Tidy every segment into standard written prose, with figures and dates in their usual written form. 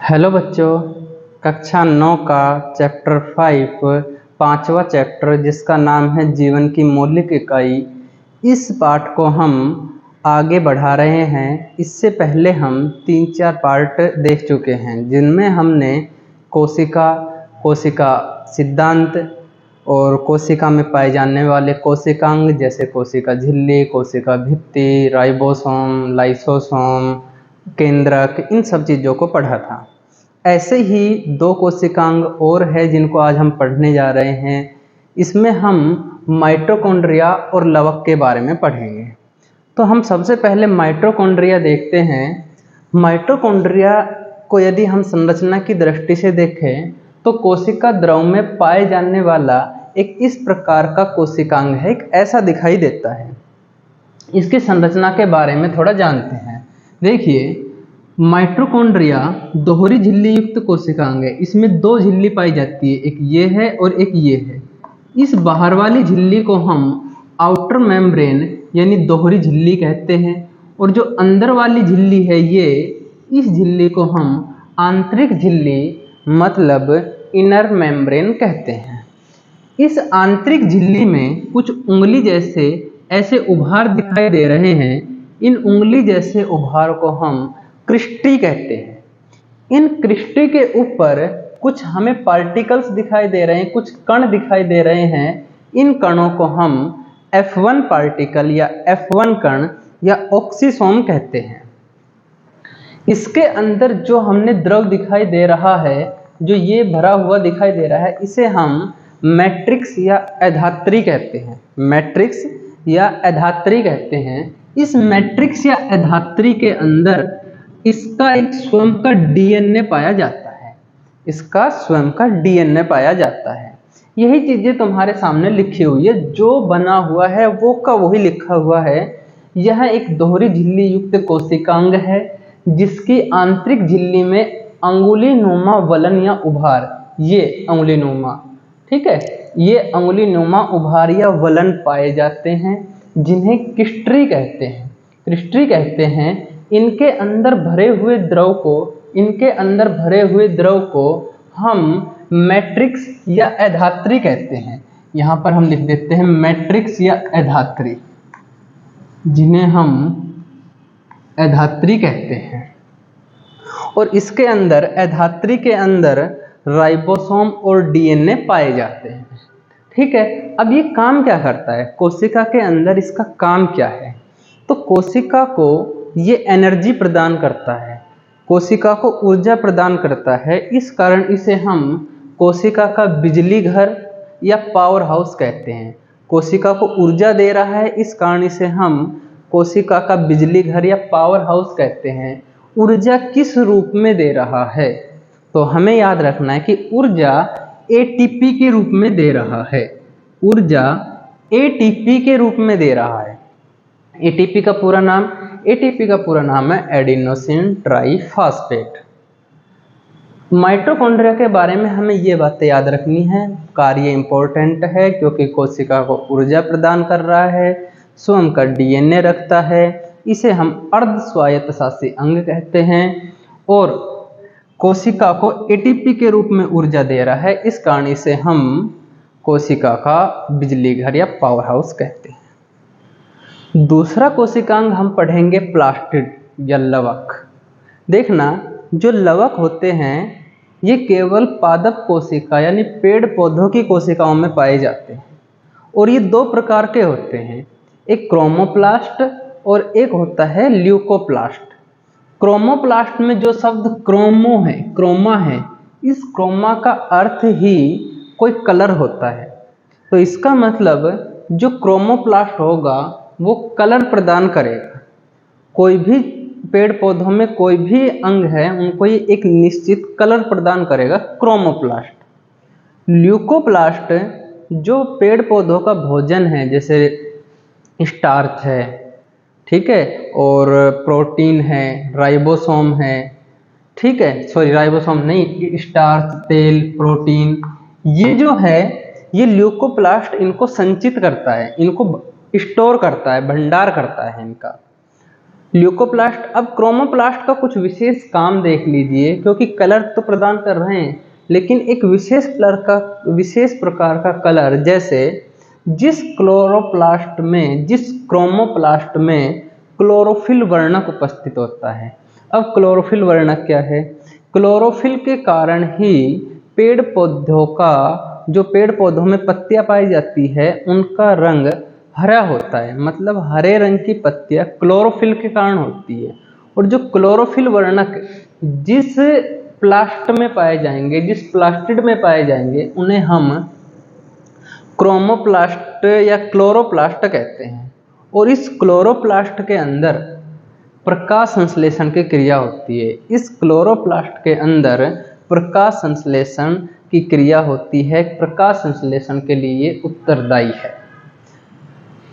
Hello बच्चों, कक्षा 9 का चैप्टर 5 पांचवा चैप्टर जिसका नाम है जीवन की मौलिक इकाई। इस पाठ को हम आगे बढ़ा रहे हैं। इससे पहले हम 3-4 पार्ट देख चुके हैं जिनमें हमने कोशिका कोशिका सिद्धांत और कोशिका में पाए जाने वाले कोशिकांग जैसे कोशिका झिल्ली, कोशिका भित्ति, राइबोसोम, लाइसोसोम, केंद्रक, इन सब चीज़ों को पढ़ा था। ऐसे ही 2 कोशिकांग और है जिनको आज हम पढ़ने जा रहे हैं। इसमें हम माइटोकॉन्ड्रिया और लवक के बारे में पढ़ेंगे। तो हम सबसे पहले माइटोकॉन्ड्रिया देखते हैं। माइटोकॉन्ड्रिया को यदि हम संरचना की दृष्टि से देखें तो कोशिका द्रव में पाए जाने वाला एक इस प्रकार का कोशिकांग है, एक ऐसा दिखाई देता है। इसकी संरचना के बारे में थोड़ा जानते हैं। देखिए, माइटोकॉन्ड्रिया दोहरी झिल्ली युक्त कोशिकांग है। इसमें 2 झिल्ली पाई जाती है, एक ये है और एक ये है। इस बाहर वाली झिल्ली को हम आउटर मेम्ब्रेन यानी दोहरी झिल्ली कहते हैं, और जो अंदर वाली झिल्ली है इस झिल्ली को हम आंतरिक झिल्ली मतलब इनर मेम्ब्रेन कहते हैं। इस आंतरिक झिल्ली में कुछ उंगली जैसे ऐसे उभार दिखाई दे रहे हैं। इन उंगली जैसे उभार को हम क्रिस्टी कहते हैं। इन क्रिस्टी के ऊपर कुछ हमें पार्टिकल्स दिखाई दे रहे हैं, कुछ कण दिखाई दे रहे हैं। इन कणों को हम F1 पार्टिकल या F1 कण या ऑक्सीसोम कहते हैं। इसके अंदर जो हमने द्रव दिखाई दे रहा है, जो ये भरा हुआ दिखाई दे रहा है, इसे हम मैट्रिक्स या अधात्री कहते हैं। मैट्रिक्स या अधात्री कहते हैं। इस मैट्रिक्स या अधात्री के अंदर इसका एक स्वयं का डीएनए पाया जाता है। इसका स्वयं का डीएनए पाया जाता है। यही चीजें तुम्हारे सामने लिखी हुई है। जो बना हुआ है वो का वही लिखा हुआ है। यह एक दोहरी झिल्ली युक्त कोशिकांग है जिसकी आंतरिक झिल्ली में अंगुली नुमा वलन या उभार, ये अंगुली नुमा, ठीक है, ये अंगुली नुमा उभार या वलन पाए जाते हैं जिन्हें क्रिस्टी कहते हैं। क्रिस्टी कहते हैं। इनके अंदर भरे हुए द्रव को हम मैट्रिक्स या अधात्री कहते हैं। यहाँ पर हम लिख देते हैं मैट्रिक्स या अधात्री, जिन्हें हम अधात्री कहते हैं। और इसके अंदर अधात्री के अंदर राइबोसोम और डीएनए पाए जाते हैं। ठीक है, अब ये काम क्या करता है कोशिका के अंदर, इसका काम क्या है? तो कोशिका को ये एनर्जी प्रदान करता है, कोशिका को ऊर्जा प्रदान करता है। इस कारण इसे हम कोशिका का बिजली घर या पावर हाउस कहते हैं। कोशिका को ऊर्जा दे रहा है, इस कारण इसे हम कोशिका का बिजली घर या पावर हाउस कहते हैं। ऊर्जा किस रूप में दे रहा है? तो हमें याद रखना है कि ऊर्जा एटीपी के रूप में दे रहा है। ऊर्जा एटीपी के रूप में दे रहा है। एटीपी का पूरा नाम है एडिनोसिन ट्राइफॉस्फेट। माइटोकॉन्ड्रिया के बारे में हमें ये बातें याद रखनी है। कार्य इंपॉर्टेंट है क्योंकि कोशिका को ऊर्जा प्रदान कर रहा है, स्वयं का डीएनए रखता है, इसे हम अर्ध स्वायत्त शासी अंग कहते हैं, और कोशिका को एटीपी के रूप में ऊर्जा दे रहा है। इस कारण इसे हम कोशिका का बिजली घर या पावर हाउस कहते हैं। दूसरा कोशिकांग हम पढ़ेंगे प्लास्टिड या लवक। देखना, जो लवक होते हैं ये केवल पादप कोशिका यानी पेड़ पौधों की कोशिकाओं में पाए जाते हैं, और ये 2 प्रकार के होते हैं, एक क्रोमोप्लास्ट और एक होता है ल्यूकोप्लास्ट। क्रोमोप्लास्ट में जो शब्द क्रोमा है, इस क्रोमा का अर्थ ही कोई कलर होता है। तो इसका मतलब जो क्रोमोप्लास्ट होगा वो कलर प्रदान करेगा। कोई भी पेड़ पौधों में कोई भी अंग है उनको ये एक निश्चित कलर प्रदान करेगा, क्रोमोप्लास्ट। ल्यूकोप्लास्ट जो पेड़ पौधों का भोजन है, जैसे स्टार्च है, ठीक है, और प्रोटीन है, राइबोसोम है, ठीक है, सॉरी राइबोसोम नहीं, स्टार्च, तेल, प्रोटीन, ये जो है ये ल्यूकोप्लास्ट इनको संचित करता है, इनको स्टोर करता है, भंडार करता है इनका। ल्यूकोप्लास्ट। अब क्रोमोप्लास्ट का कुछ विशेष काम देख लीजिए, क्योंकि कलर तो प्रदान कर रहे हैं लेकिन एक विशेष प्रकार का कलर, जैसे जिस क्रोमोप्लास्ट में क्लोरोफिल वर्णक उपस्थित होता है। अब क्लोरोफिल वर्णक क्या है? क्लोरोफिल के कारण ही पेड़ पौधों में पत्तियां पाई जाती है उनका रंग हरा होता है, मतलब हरे रंग की पत्तियां क्लोरोफिल के कारण होती है। और जो क्लोरोफिल वर्णक जिस प्लास्टिड में पाए जाएंगे उन्हें हम क्रोमोप्लास्ट या क्लोरोप्लास्ट कहते हैं। और इस क्लोरोप्लास्ट के अंदर प्रकाश संश्लेषण की क्रिया होती है। इस क्लोरोप्लास्ट के अंदर प्रकाश संश्लेषण की क्रिया होती है, प्रकाश संश्लेषण के लिए उत्तरदायी है।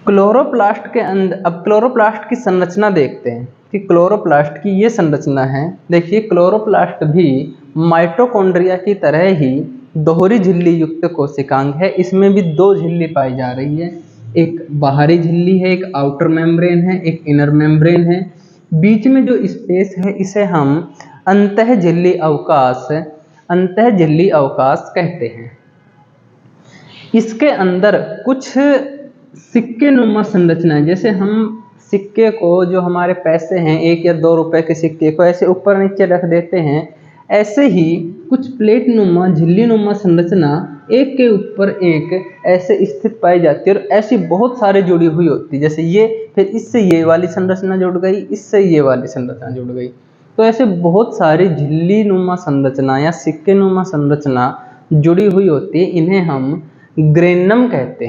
क्लोरोप्लास्ट के अंदर, अब क्लोरोप्लास्ट की संरचना देखते हैं कि क्लोरोप्लास्ट की ये संरचना है। देखिए, क्लोरोप्लास्ट भी माइटोकॉन्ड्रिया की तरह ही दोहरी झिल्ली युक्त कोशिकांग है। इसमें भी दो झिल्ली पाई जा रही है, एक बाहरी झिल्ली है, एक आउटर मेम्ब्रेन है, एक इनर मेम्ब्रेन है। बीच में जो स्पेस है इसे हम अंतः झिल्ली अवकाश कहते हैं। इसके अंदर कुछ सिक्के नुमा संरचना है, जैसे हम सिक्के को, जो हमारे पैसे हैं 1 या 2 रुपए के सिक्के को ऐसे ऊपर नीचे रख देते हैं, ऐसे ही कुछ प्लेट नुमा झिल्ली नुमा संरचना एक के ऊपर एक ऐसे स्थित पाई जाती है और ऐसी बहुत सारे जुड़ी हुई होती है। जैसे ये, फिर इससे ये वाली संरचना जुड़ गई, इससे ये वाली संरचना जुड़ गई। तो ऐसे बहुत सारी झिल्ली नुमा संरचना या सिक्के नुमा संरचना जुड़ी हुई होती है। इन्हें हम ग्रेनम कहते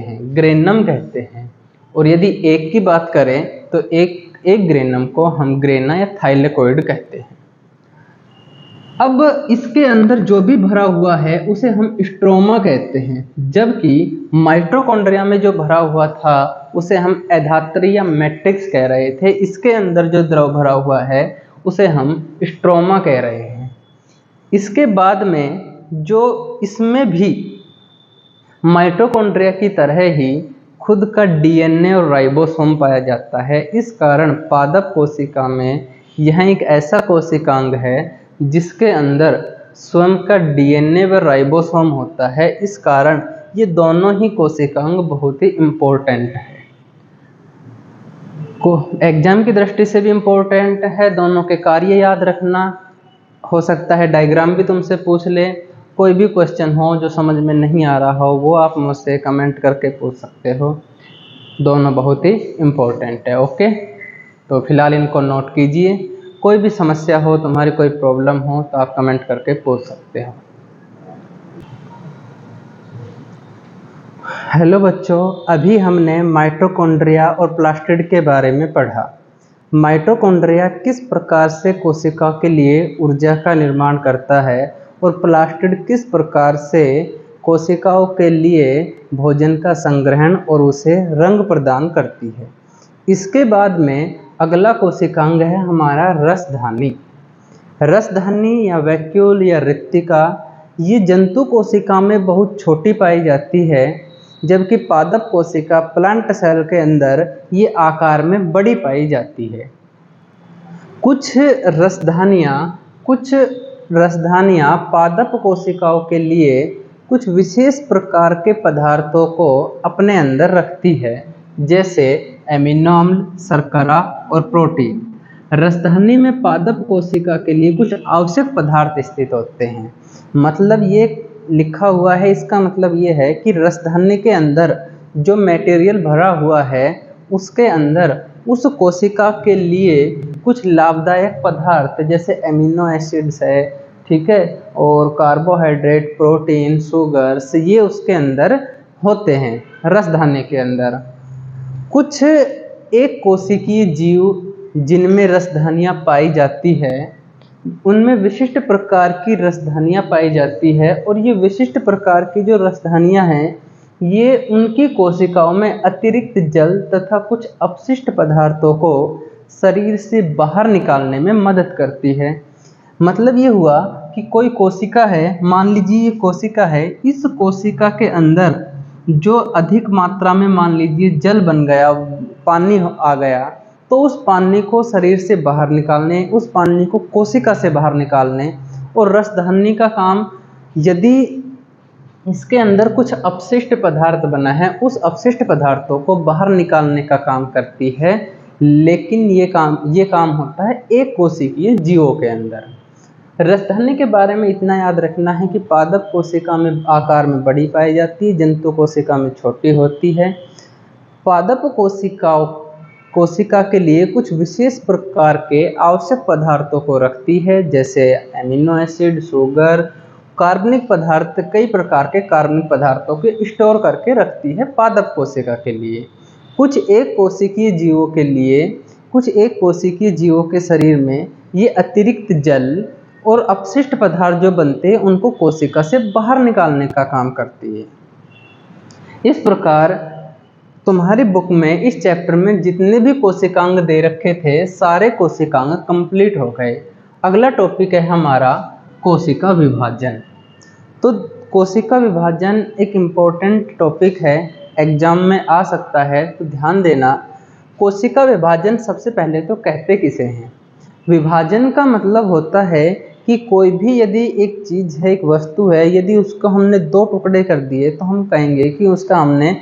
हैं। और यदि एक की बात करें तो एक ग्रेनम को हम ग्रेना या थाइलेकोइड कहते हैं। अब इसके अंदर जो भी भरा हुआ है उसे हम स्ट्रोमा कहते हैं, जबकि माइटोकॉन्ड्रिया में जो भरा हुआ था उसे हम एधात्री या मैट्रिक्स कह रहे थे। इसके अंदर जो द्रव भरा हुआ है उसे हम स्ट्रोमा कह रहे हैं। इसके बाद में जो इसमें भी माइटोकॉन्ड्रिया की तरह ही खुद का डीएनए और राइबोसोम पाया जाता है। इस कारण पादप कोशिका में यह एक ऐसा कोशिकांग है जिसके अंदर स्वयं का डीएनए व राइबोसोम होता है। इस कारण ये दोनों ही कोशिकांग बहुत ही इम्पोर्टेंट है, एग्जाम की दृष्टि से भी इम्पोर्टेंट है। दोनों के कार्य याद रखना, हो सकता है डायग्राम भी तुमसे पूछ ले। कोई भी क्वेश्चन हो जो समझ में नहीं आ रहा हो वो आप मुझसे कमेंट करके पूछ सकते हो। दोनों बहुत ही इम्पोर्टेंट है। ओके, तो फिलहाल इनको नोट कीजिए। कोई भी समस्या हो, तुम्हारी कोई प्रॉब्लम हो तो आप कमेंट करके पूछ सकते हो। हेलो बच्चों, अभी हमने माइटोकॉन्ड्रिया और प्लास्टिड के बारे में पढ़ा। माइटोकॉन्ड्रिया किस प्रकार से कोशिका के लिए ऊर्जा का निर्माण करता है और प्लास्टिड किस प्रकार से कोशिकाओं के लिए भोजन का संग्रहण और उसे रंग प्रदान करती है। इसके बाद में अगला कोशिकांग है हमारा रसधानी। रसधानी या वैक्यूल या रिक्तिका, ये जंतु कोशिका में बहुत छोटी पाई जाती है, जबकि पादप कोशिका प्लांट सेल के अंदर ये आकार में बड़ी पाई जाती है। कुछ रसधानियाँ पादप कोशिकाओं के लिए कुछ विशेष प्रकार के पदार्थों को अपने अंदर रखती है, जैसे एमिनो अम्ल, शर्करा और प्रोटीन। रसधानी में पादप कोशिका के लिए कुछ आवश्यक पदार्थ स्थित होते हैं। मतलब ये लिखा हुआ है, इसका मतलब ये है कि रसधानी के अंदर जो मटेरियल भरा हुआ है उसके अंदर उस कोशिका के लिए कुछ लाभदायक पदार्थ जैसे एमिनो एसिड्स है, ठीक है, और कार्बोहाइड्रेट, प्रोटीन, शुगर्स, ये उसके अंदर होते हैं। रसधानी के अंदर कुछ एक कोशिकीय जीव जिनमें रसधानियाँ पाई जाती है, उनमें विशिष्ट प्रकार की रसधानियाँ पाई जाती है। और ये विशिष्ट प्रकार की जो रसधानियाँ हैं ये उनकी कोशिकाओं में अतिरिक्त जल तथा कुछ अपशिष्ट पदार्थों को शरीर से बाहर निकालने में मदद करती है। मतलब ये हुआ कि कोई कोशिका है, मान लीजिए ये कोशिका है, इस कोशिका के अंदर जो अधिक मात्रा में मान लीजिए जल बन गया, पानी आ गया, तो उस पानी को शरीर से बाहर निकालने, उस पानी को कोशिका से बाहर निकालने और रसधानी का काम, यदि इसके अंदर कुछ अपशिष्ट पदार्थ बना है उस अपशिष्ट पदार्थों को बाहर निकालने का काम करती है। लेकिन ये काम होता है एक कोशिकीय जीवों के अंदर। रसधानी के बारे में इतना याद रखना है कि पादप कोशिका में आकार में बड़ी पाई जाती है, जंतु कोशिका में छोटी होती है। पादप कोशिका के लिए कुछ विशेष प्रकार के आवश्यक पदार्थों को रखती है, जैसे एमिनो एसिड, शुगर, कार्बनिक पदार्थ, कई प्रकार के कार्बनिक पदार्थों को स्टोर करके रखती है पादप कोशिका के लिए। कुछ एक कोशिकीय जीवों के शरीर में ये अतिरिक्त जल और अपशिष्ट पदार्थ जो बनते हैं उनको कोशिका से बाहर निकालने का काम करती है। इस प्रकार तुम्हारी बुक में इस चैप्टर में जितने भी कोशिकांग दे रखे थे सारे कोशिकांग कंप्लीट हो गए। अगला टॉपिक है हमारा कोशिका विभाजन। तो कोशिका विभाजन एक इम्पोर्टेंट टॉपिक है, एग्जाम में आ सकता है, तो ध्यान देना। कोशिका विभाजन सबसे पहले तो कहते किसे हैं? विभाजन का मतलब होता है कि कोई भी यदि एक चीज़ है, एक वस्तु है, यदि उसको हमने दो टुकड़े कर दिए तो हम कहेंगे कि उसका हमने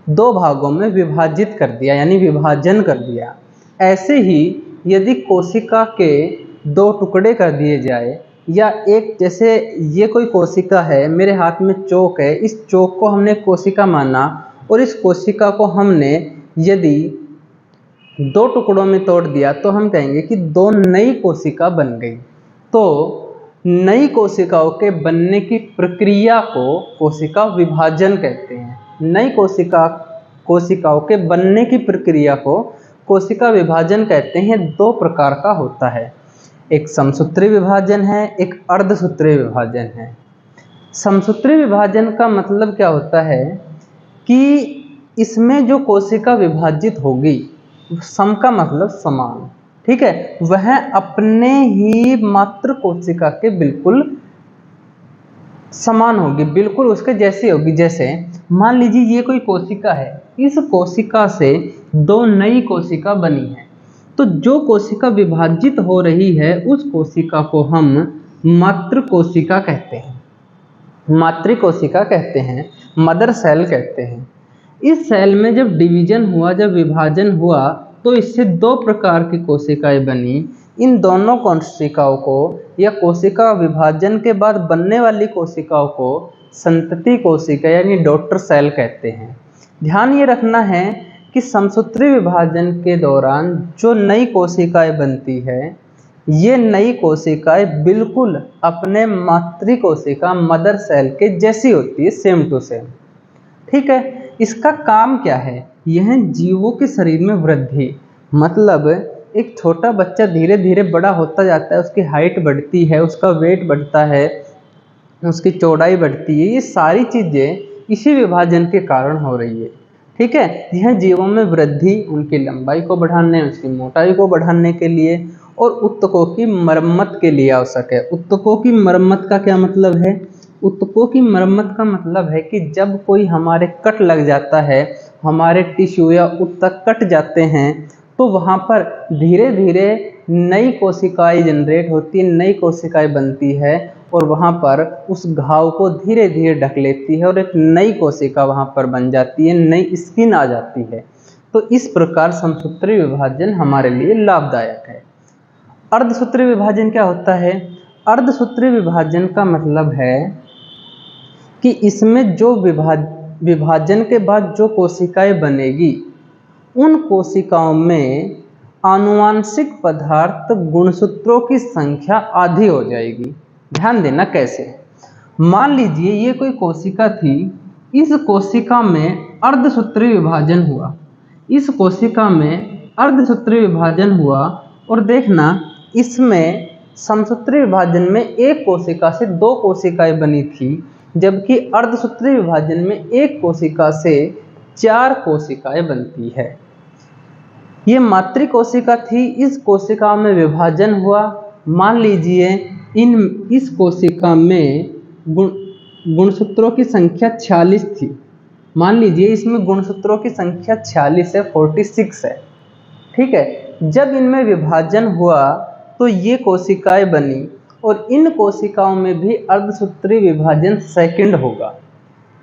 दो भागों में विभाजित कर दिया, यानी विभाजन कर दिया। ऐसे ही यदि कोशिका के दो टुकड़े कर दिए जाए, या एक, जैसे ये कोई कोशिका है, मेरे हाथ में चौक है, इस चौक को हमने कोशिका माना और इस कोशिका को हमने यदि दो टुकड़ों में तोड़ दिया तो हम कहेंगे कि दो नई कोशिका बन गई। तो नई कोशिकाओं के बनने की प्रक्रिया को कोशिका विभाजन कहते हैं। नई कोशिकाओं के बनने की प्रक्रिया को कोशिका विभाजन कहते हैं। दो प्रकार का होता है, एक समसूत्री विभाजन है, एक अर्धसूत्री विभाजन है। समसूत्री विभाजन का मतलब क्या होता है कि इसमें जो कोशिका विभाजित होगी, सम का मतलब समान, ठीक है, वह अपने ही मात्र कोशिका के बिल्कुल समान होगी, बिल्कुल उसके जैसी होगी। जैसे मान लीजिए ये कोई कोशिका है, इस कोशिका से दो नई कोशिका बनी है, तो जो कोशिका विभाजित हो रही है उस कोशिका को हम मातृ कोशिका कहते हैं, मातृ कोशिका कहते हैं, मदर सेल कहते हैं। इस सेल में जब डिवीजन हुआ, जब विभाजन हुआ, तो इससे दो प्रकार की कोशिकाएं बनी। इन दोनों कोशिकाओं को या कोशिका विभाजन के बाद बनने वाली कोशिकाओं को संतति कोशिका यानी डॉटर सेल कहते हैं। ध्यान ये रखना है कि समसूत्री विभाजन के दौरान जो नई कोशिकाएं बनती है, ये नई कोशिकाएं बिल्कुल अपने मातृ कोशिका मदर सेल के जैसी होती है, सेम टू सेम, ठीक है। इसका काम क्या है? यह जीवों के शरीर में वृद्धि, मतलब एक छोटा बच्चा धीरे धीरे बड़ा होता जाता है, उसकी हाइट बढ़ती है, उसका वेट बढ़ता है, उसकी चौड़ाई बढ़ती है, ये सारी चीज़ें इसी विभाजन के कारण हो रही है, ठीक है। यह जीवों में वृद्धि उनकी लंबाई को बढ़ाने, उसकी मोटाई को बढ़ाने के लिए और ऊतकों की मरम्मत के लिए आवश्यक है। ऊतकों की मरम्मत का क्या मतलब है? ऊतकों की मरम्मत का मतलब है कि जब कोई हमारे कट लग जाता है, हमारे टिश्यू या ऊतक कट जाते हैं, तो वहाँ पर धीरे धीरे नई कोशिकाएं जनरेट होती है, नई कोशिकाएं बनती है और वहाँ पर उस घाव को धीरे धीरे ढक लेती है और एक नई कोशिका वहाँ पर बन जाती है, नई स्किन आ जाती है। तो इस प्रकार समसूत्री विभाजन हमारे लिए लाभदायक है। अर्धसूत्री विभाजन क्या होता है? अर्धसूत्री विभाजन का मतलब है कि इसमें जो विभाजन के बाद जो कोशिकाएं बनेगी, उन कोशिकाओं में आनुवांशिक पदार्थ गुणसूत्रों की संख्या आधी हो जाएगी। ध्यान देना कैसे। मान लीजिए ये कोई कोशिका थी, इस कोशिका में अर्धसूत्री विभाजन हुआ, इस कोशिका में अर्धसूत्री विभाजन हुआ और देखना इसमें समसूत्री विभाजन में एक कोशिका से दो कोशिकाएं बनी थी, जबकि अर्धसूत्री विभाजन में एक कोशिका से 4 कोशिकाएं बनती है। ये मातृ कोशिका थी, इस कोशिका में विभाजन हुआ। मान लीजिए इस कोशिका में गुणसूत्रों की संख्या 46 थी। मान लीजिए इसमें गुणसूत्रों की संख्या 46 है, 46 है, ठीक है। जब इनमें विभाजन हुआ तो ये कोशिकाएं बनी और इन कोशिकाओं में भी अर्धसूत्री विभाजन सेकंड होगा।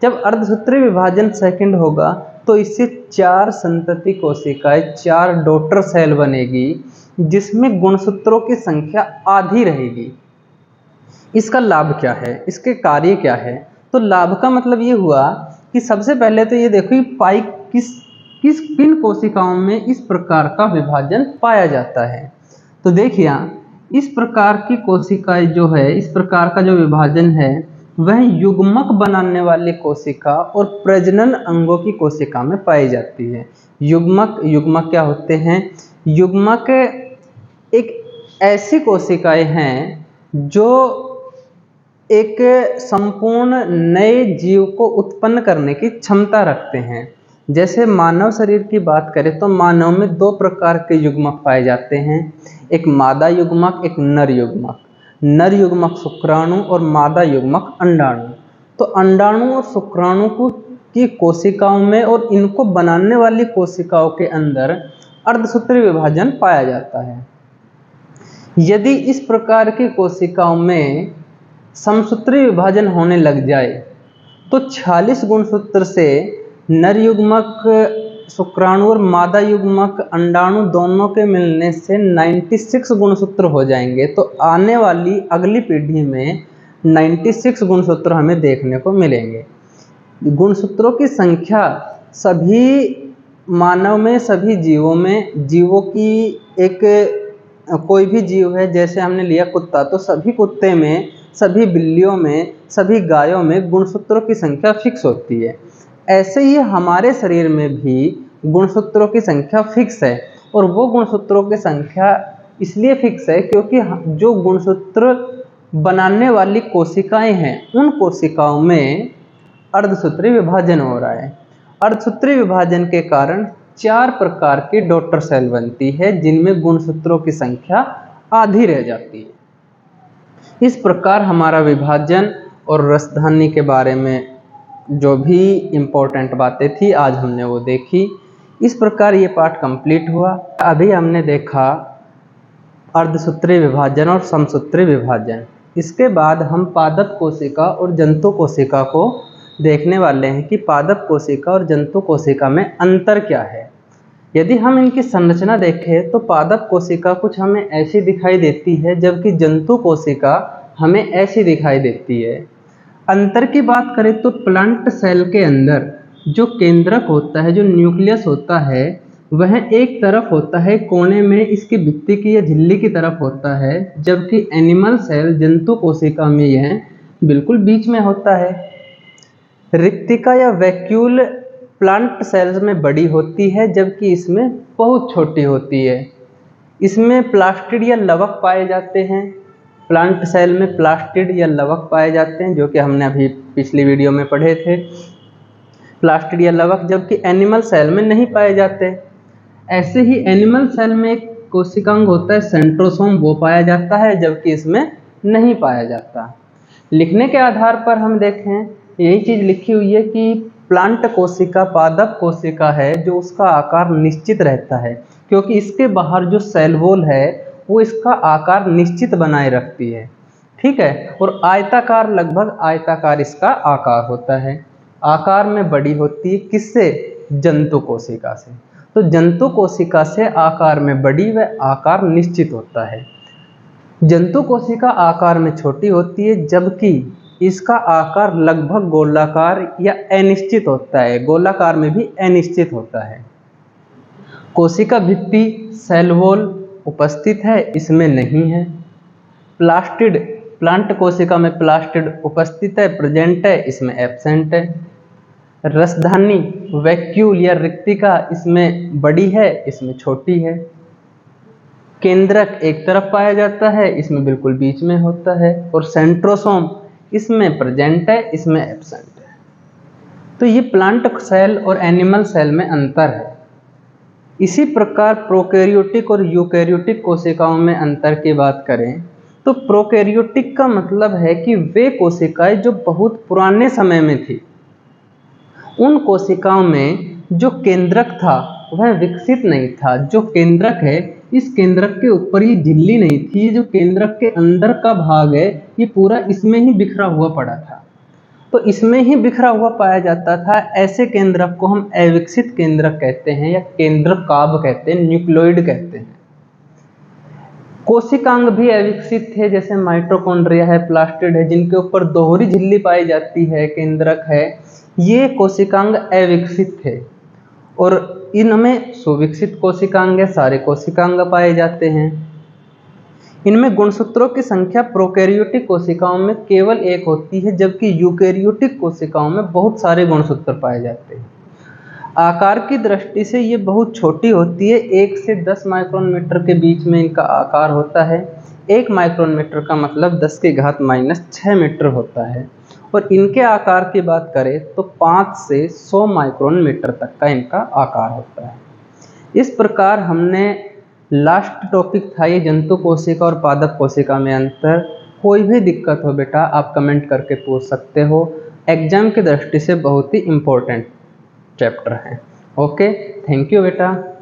जब अर्धसूत्री विभाजन सेकंड होगा तो इससे 4 संतति कोशिकाएं, 4 डॉटर सेल बनेगी, जिसमें गुणसूत्रों की संख्या आधी रहेगी। इसका लाभ क्या है, इसके कार्य क्या है? तो लाभ का मतलब ये हुआ कि सबसे पहले तो ये देखो पाई किन कोशिकाओं में इस प्रकार का विभाजन पाया जाता है। तो देखिए इस प्रकार की कोशिकाएं जो है, इस प्रकार का जो विभाजन है वह युग्मक बनाने वाली कोशिका और प्रजनन अंगों की कोशिका में पाई जाती है। युग्मक क्या होते हैं? युग्मक एक ऐसी कोशिकाएं हैं जो एक संपूर्ण नए जीव को उत्पन्न करने की क्षमता रखते हैं। जैसे मानव शरीर की बात करें तो मानव में 2 प्रकार के युग्मक पाए जाते हैं, एक मादा युग्मक, एक नर युग्मक। नर युग्मक शुक्राणु और मादा युग्मक अंडाणु। तो अंडाणु और शुक्राणु की कोशिकाओं में और इनको बनाने वाली कोशिकाओं के अंदर अर्धसूत्री विभाजन पाया जाता है। यदि इस प्रकार की कोशिकाओं में समसूत्री विभाजन होने लग जाए तो 46 गुणसूत्र से नर युग्मक शुक्राणु और मादा युग्मक अंडाणु दोनों के मिलने से 96 गुणसूत्र हो जाएंगे। तो आने वाली अगली पीढ़ी में 96 गुणसूत्र हमें देखने को मिलेंगे। गुणसूत्रों की संख्या सभी मानव में, सभी जीवों की एक कोई भी जीव है, जैसे हमने लिया कुत्ता, तो सभी कुत्ते में, सभी बिल्लियों में, सभी गायों में गुणसूत्रों की संख्या फिक्स होती है। ऐसे ही हमारे शरीर में भी गुणसूत्रों की संख्या फिक्स है, और वो गुणसूत्रों की संख्या इसलिए फिक्स है क्योंकि जो गुणसूत्र बनाने वाली कोशिकाएं हैं उन कोशिकाओं में अर्धसूत्री विभाजन हो रहा है। अर्धसूत्री विभाजन के कारण 4 प्रकार की डॉटर सेल बनती है जिनमें गुणसूत्रों की संख्या आधी रह जाती है। इस प्रकार हमारा विभाजन और रसधानी के बारे में जो भी इम्पोर्टेंट बातें थी आज हमने वो देखी। इस प्रकार ये पाठ कंप्लीट हुआ। अभी हमने देखा अर्धसूत्री विभाजन और समसूत्री विभाजन। इसके बाद हम पादप कोशिका और जंतु कोशिका को देखने वाले हैं कि पादप कोशिका और जंतु कोशिका में अंतर क्या है। यदि हम इनकी संरचना देखें तो पादप कोशिका कुछ हमें ऐसी दिखाई देती है, जबकि जंतु कोशिका हमें ऐसी दिखाई देती है। अंतर की बात करें तो प्लांट सेल के अंदर जो केंद्रक होता है, जो न्यूक्लियस होता है, वह एक तरफ होता है कोने में, इसकी भित्ति की या झिल्ली की तरफ होता है, जबकि एनिमल सेल जंतु कोशिका में यह बिल्कुल बीच में होता है। रिक्तिका या वैक्यूल प्लांट सेल्स में बड़ी होती है, जबकि इसमें बहुत छोटी होती है। इसमें प्लास्टिड या लवक पाए जाते हैं। प्लांट सेल में प्लास्टिड या लवक पाए जाते हैं, जो कि हमने अभी पिछली वीडियो में पढ़े थे, प्लास्टिड या लवक, जबकि एनिमल सेल में नहीं पाए जाते। ऐसे ही एनिमल सेल में एक कोशिकांग होता है सेंट्रोसोम, वो पाया जाता है, जबकि इसमें नहीं पाया जाता। लिखने के आधार पर हम देखें, यही चीज़ लिखी हुई है कि प्लांट कोशिका पादप कोशिका है जो उसका आकार निश्चित रहता है, क्योंकि इसके बाहर जो सेल वॉल है वो इसका आकार निश्चित बनाए रखती है। ठीक है, और आयताकार, लगभग आयताकार इसका आकार होता है। आकार में बड़ी होती है किससे? जंतु कोशिका से। तो जंतु कोशिका से आकार में बड़ी व आकार निश्चित होता है। जंतु कोशिका आकार में छोटी होती है, जबकि इसका आकार लगभग गोलाकार या अनिश्चित होता है। गोलाकार में भी अनिश्चित होता है। कोशिका भित्ति, सेल वॉल उपस्थित है, इसमें नहीं है। प्लास्टिड, प्लांट कोशिका में प्लास्टिड उपस्थित है, प्रेजेंट है, इसमें एब्सेंट है। रसधानी, वैक्यूल या रिक्तिका, इसमें बड़ी है, इसमें छोटी है। केंद्रक एक तरफ पाया जाता है, इसमें बिल्कुल बीच में होता है। और सेंट्रोसोम, इसमें प्रेजेंट है, इसमें एब्सेंट है। तो ये प्लांट सेल और एनिमल सेल में अंतर है। इसी प्रकार प्रोकैरियोटिक और यूकैरियोटिक कोशिकाओं में अंतर की बात करें तो प्रोकैरियोटिक का मतलब है कि वे कोशिकाएं जो बहुत पुराने समय में थी, उन कोशिकाओं में जो केंद्रक था वह विकसित नहीं था। जो केंद्रक है इस केंद्रक के ऊपर ये झिल्ली नहीं थी, ये जो केंद्रक के अंदर का भाग है ये पूरा इसमें ही बिखरा हुआ पड़ा था। तो इसमें ही बिखरा हुआ पाया जाता था। ऐसे केंद्रक को हम अविकसित केंद्रक कहते हैं या केंद्रकाभ कहते हैं, न्यूक्लियोइड कहते हैं। कोशिकांग भी अविकसित थे, जैसे माइटोकॉन्ड्रिया है, प्लास्टिड है, जिनके ऊपर दोहरी झिल्ली पाई जाती है, केंद्रक है, ये कोशिकांग अविकसित थे। और इनमें सुविकसित कोशिकांग है, सारे कोशिकांग पाए जाते हैं। इनमें गुणसूत्रों की संख्या प्रोकैरियोटिक कोशिकाओं में केवल एक होती है, जबकि यूकैरियोटिक कोशिकाओं में बहुत सारे गुणसूत्र पाए जाते हैं। आकार की दृष्टि से ये बहुत छोटी होती है, 1 से 10 माइक्रोन मीटर के बीच में इनका आकार होता है। 1 माइक्रोन मीटर का मतलब 10⁻⁻6 मीटर होता है। और इनके आकार की बात करें तो 5 से 100 माइक्रोन मीटर तक का इनका आकार होता है। इस प्रकार हमने लास्ट टॉपिक था ये जंतु कोशिका और पादप कोशिका में अंतर। कोई भी दिक्कत हो बेटा आप कमेंट करके पूछ सकते हो। एग्जाम की दृष्टि से बहुत ही इम्पोर्टेंट चैप्टर है। ओके, थैंक यू बेटा।